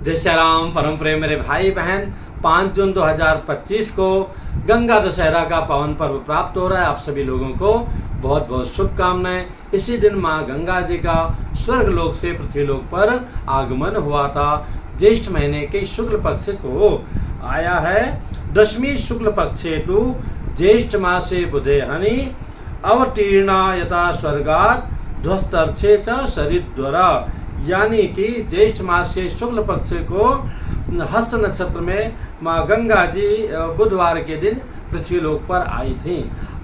जय श्री राम। परम प्रेम मेरे भाई बहन, 5 जून 2025 को गंगा दशहरा का पावन पर्व प्राप्त हो रहा है। आप सभी लोगों को बहुत बहुत शुभकामनाएं। इसी दिन माँ गंगा जी का स्वर्ग लोक से पृथ्वी लोक पर आगमन हुआ था। ज्येष्ठ महीने के शुक्ल पक्ष को आया है। दशमी शुक्ल पक्षे तु ज्येष्ठ मासे बुधे हनि अवतीर्णा यथा स्वर्गात ध्वस्तर्थे च शरीद्वरा। यानी कि ज्येष्ठ मास के शुक्ल पक्ष को हस्त नक्षत्र में माँ गंगा जी बुधवार के दिन पृथ्वी लोक पर आई थी।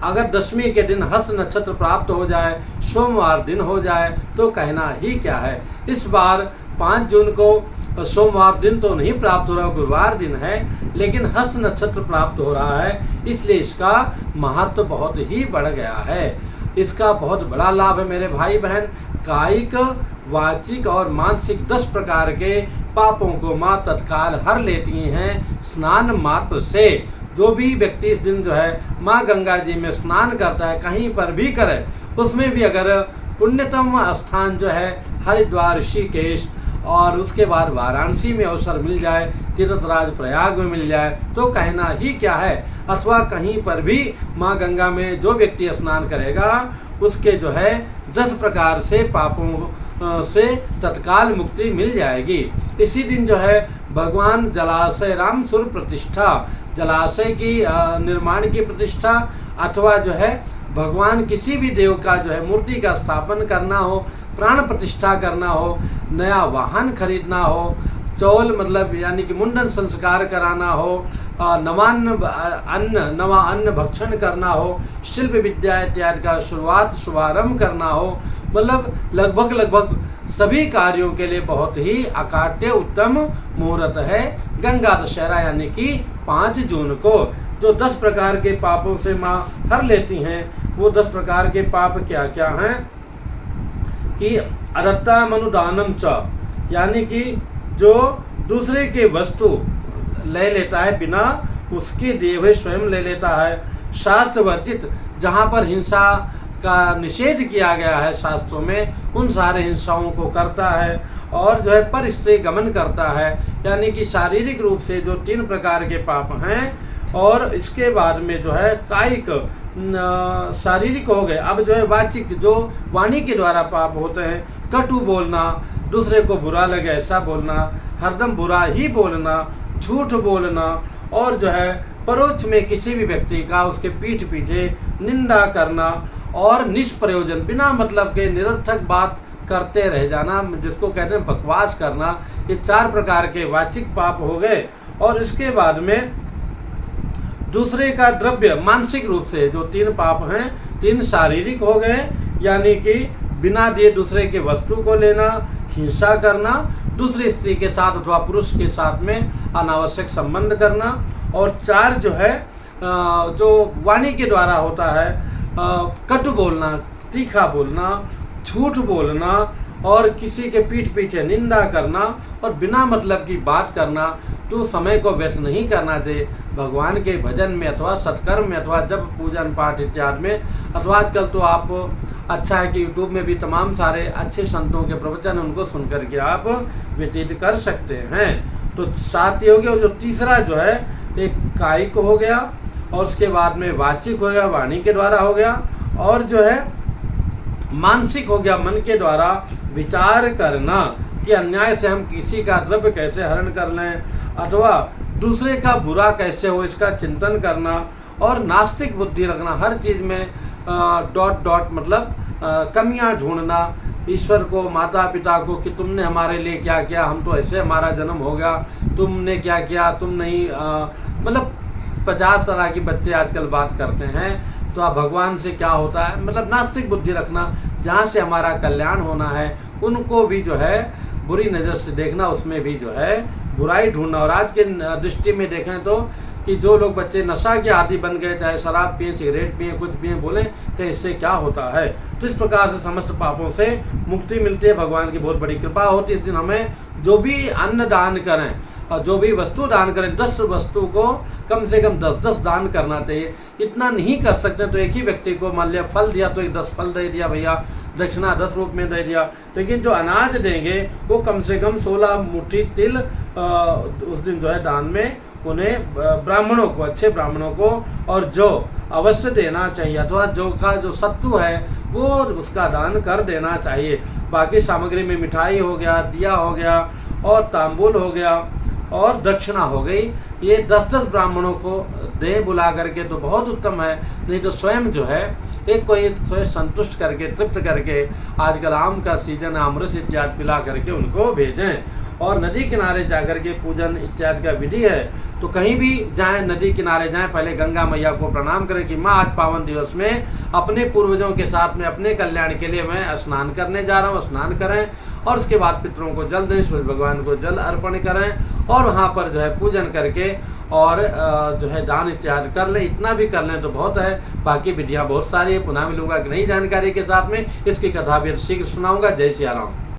अगर दशमी के दिन हस्त नक्षत्र प्राप्त हो जाए, सोमवार दिन हो जाए तो कहना ही क्या है। इस बार 5 जून को सोमवार दिन तो नहीं प्राप्त हो रहा, गुरुवार दिन है, लेकिन हस्त नक्षत्र प्राप्त हो रहा है, इसलिए इसका महत्व बहुत ही बढ़ गया है। इसका बहुत बड़ा लाभ है मेरे भाई बहन। कायिक, वाचिक और मानसिक 10 प्रकार के पापों को माँ तत्काल हर लेती हैं स्नान मात्र से। जो भी व्यक्ति इस दिन जो है माँ गंगा जी में स्नान करता है, कहीं पर भी करे, उसमें भी अगर पुण्यतम स्थान जो है हरिद्वार, ऋषिकेश और उसके बाद वाराणसी में अवसर मिल जाए, तीर्थराज प्रयाग में मिल जाए तो कहना ही क्या है। अथवा कहीं पर भी माँ गंगा में जो व्यक्ति स्नान करेगा उसके जो है 10 प्रकार से पापों से तत्काल मुक्ति मिल जाएगी। इसी दिन जो है भगवान जलाशय राम स्वरूप प्रतिष्ठा, जलाशय की निर्माण की प्रतिष्ठा, अथवा जो है भगवान किसी भी देव का जो है मूर्ति का स्थापन करना हो, प्राण प्रतिष्ठा करना हो, नया वाहन खरीदना हो, चौल मतलब यानी कि मुंडन संस्कार कराना हो, नवा अन्न भक्षण करना हो, शिल्प विद्या इत्यादि का शुभारंभ करना हो, मतलब लगभग सभी कार्यों के लिए बहुत ही अकाट्य उत्तम मुहूर्त है गंगा दशहरा, यानी कि 5 जून को। जो 10 प्रकार के पापों से माँ हर लेती हैं, वो 10 प्रकार के पाप क्या क्या हैं कि अदत्ता मनुदानम च, यानी कि जो दूसरे के वस्तु ले लेता है, बिना उसके दिए हुए स्वयं ले लेता है। शास्त्र वर्जित, जहाँ पर हिंसा का निषेध किया गया है शास्त्रों में, उन सारे हिंसाओं को करता है। और जो है पर से गमन करता है, यानी कि शारीरिक रूप से जो 3 प्रकार के पाप हैं। और इसके बाद में जो है कायिक, शारीरिक हो गए। अब जो है वाचिक, जो वाणी के द्वारा पाप होते हैं, कटु बोलना, दूसरे को बुरा लगे ऐसा बोलना, हरदम बुरा ही बोलना, झूठ बोलना, और जो है परोक्ष में किसी भी व्यक्ति का उसके पीठ पीछे निंदा करना, और निष्प्रयोजन बिना मतलब के निरर्थक बात करते रह जाना, जिसको कहते हैं बकवास करना। ये 4 प्रकार के वाचिक पाप हो गए। और इसके बाद में दूसरे का द्रव्य, मानसिक रूप से जो 3 पाप हैं, 3 शारीरिक हो गए, यानी कि बिना दिए दूसरे के वस्तु को लेना, हिंसा करना, दूसरी स्त्री के साथ अथवा पुरुष के साथ में अनावश्यक संबंध करना, और 4 जो है जो वाणी के द्वारा होता है, कटु बोलना, तीखा बोलना, झूठ बोलना, और किसी के पीठ पीछे निंदा करना, और बिना मतलब की बात करना। तो समय को व्यर्थ नहीं करना चाहिए भगवान के भजन में, अथवा सत्कर्म में, अथवा जब पूजन पाठ इत्यादि में। अथवा आजकल तो आप अच्छा है कि यूट्यूब में भी तमाम सारे अच्छे संतों के प्रवचन, उनको सुन करके आप व्यतीत कर सकते हैं। तो 7 हो गया। और जो तीसरा जो है एक कायिक हो गया, और उसके बाद में वाचिक हो गया, वाणी के द्वारा हो गया, और जो है मानसिक हो गया, मन के द्वारा विचार करना कि अन्याय से हम किसी का द्रव्य कैसे हरण कर लें, अथवा दूसरे का बुरा कैसे हो इसका चिंतन करना, और नास्तिक बुद्धि रखना, हर चीज़ में डॉट मतलब कमियां ढूंढना, ईश्वर को, माता पिता को कि तुमने हमारे लिए क्या किया, हम तो ऐसे हमारा जन्म हो गया, तुमने क्या किया, तुम नहीं, मतलब 50 तरह के बच्चे आजकल बात करते हैं। तो अब भगवान से क्या होता है, मतलब नास्तिक बुद्धि रखना, जहाँ से हमारा कल्याण होना है उनको भी जो है बुरी नज़र से देखना, उसमें भी जो है बुराई ढूंढना। और आज के दृष्टि में देखें तो कि जो लोग बच्चे नशा के आदी बन गए, चाहे शराब पिए, सिगरेट पिए, कुछ पिए, बोले कि इससे क्या होता है। तो इस प्रकार से समस्त पापों से मुक्ति मिलती है। भगवान की बहुत बड़ी कृपा होती है। इस दिन हमें जो भी अन्न दान करें और जो भी वस्तु दान करें, 10 वस्तु को कम से कम 10-10 दान करना चाहिए। इतना नहीं कर सकते तो एक ही व्यक्ति को मान लिया फल दिया तो 10 फल दे दिया भैया, दक्षिणा 10 रूप में दे दिया। लेकिन जो अनाज देंगे वो कम से कम 16 मुट्ठी तिल उस दिन जो है दान में उन्हें ब्राह्मणों को, अच्छे ब्राह्मणों को, और जो अवश्य देना चाहिए, अथवा जो का जो सत्तू है वो उसका दान कर देना चाहिए। बाकी सामग्री में मिठाई हो गया, दिया हो गया, और तांबूल हो गया, और दक्षिणा हो गई। ये 10-10 ब्राह्मणों को दें बुला करके तो बहुत उत्तम है, नहीं तो स्वयं जो है एक कोई स्वयं संतुष्ट करके, तृप्त करके, आजकल आम का सीजन है, अमृत इत्यादि पिला करके उनको भेजें। और नदी किनारे जाकर के पूजन इत्यादि का विधि है, तो कहीं भी जाएं, नदी किनारे जाएं, पहले गंगा मैया को प्रणाम करें कि माँ, आज पावन दिवस में अपने पूर्वजों के साथ में अपने कल्याण के लिए मैं स्नान करने जा रहा हूँ, स्नान करें, और उसके बाद पितरों को जल दें, सूर्य भगवान को जल अर्पण करें, और वहाँ पर जो है पूजन करके और जो है दान इत्यादि कर लें। इतना भी कर लें तो बहुत है, बाकी विधियाँ बहुत सारी है। पुनः मिलूंगा एक नई जानकारी के साथ में, इसकी कथा भी शीघ्र सुनाऊंगा। जय सिया राम।